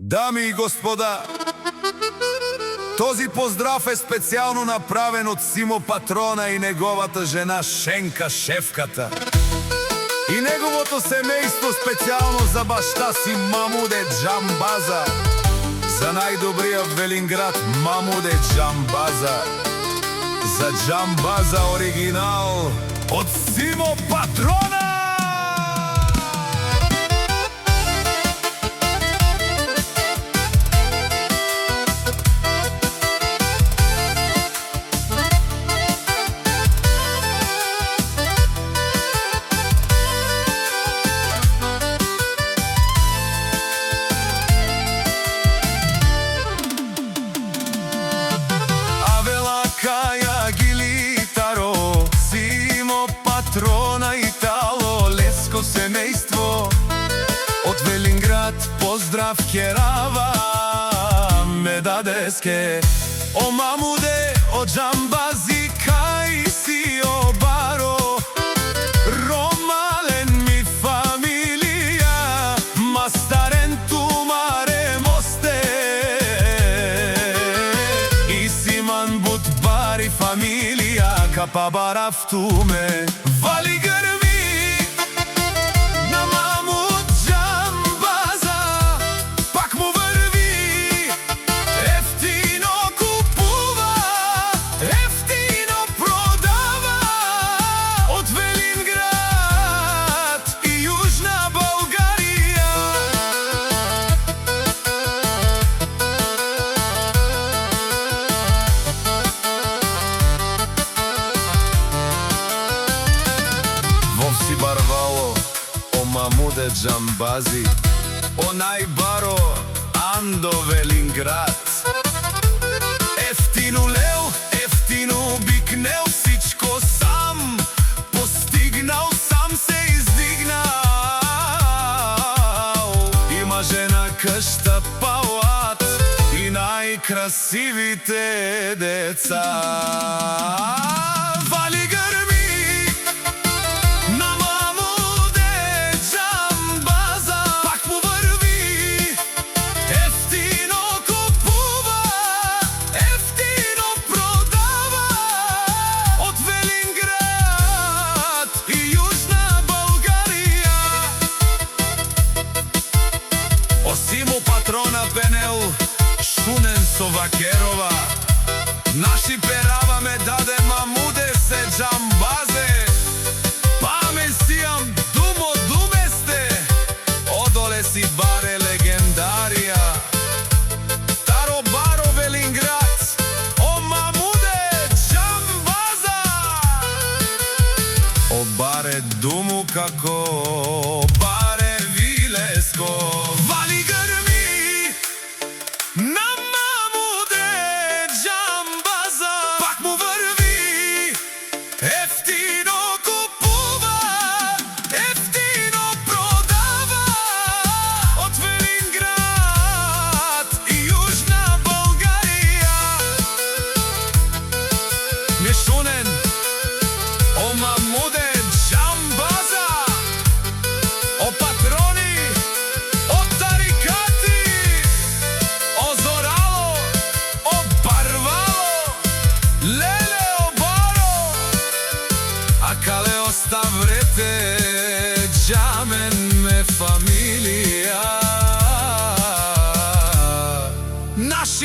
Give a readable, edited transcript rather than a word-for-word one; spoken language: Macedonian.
Дами и господа, този поздрав е специално направен от Симо Патрона и неговата жена Шенка шефката и неговото семейство, специално за баща си Мамуде Джамбаза, за най-добрия в Велинград Мамуде Джамбаза, за Джамбаза оригинал от Симо Патрона! Патрона Итало, леско семейство от Велинград, поздрав керава ме дадеске. О Мамуде, о Джамбази, кај си о баро, ромален ми фамилија, мастарен тумаре мосте, и симан бут бари фамилија, капа барафтуме. Вали грми на Мамуд Джамбаза, пак му върви, ефтино купува, ефтино продава, от Велинград и Южна България. Си барвало, о Мамуде Джамбази, о най-баро Андо Велинград. Ефтино лел, ефтино бикнел, всичко сам постигнал, сам се издигнал. Има жена, къща, палат и най-красивите деца. Симо Патрона Бенел, Шунен Совакерова, наши перава ме даде Мамуде се Джамбазе, паме сијам думо думесте, одоле си баре легендарија, таро баро Велинград, о Мамуде Джамбаза, о баре думу како баре вилеско. О Мамуде Джамбаза, о патрони, о тарикати, о зорало, о барвало, леле о баро, а кале оставрете джамен ме фамилија. Наш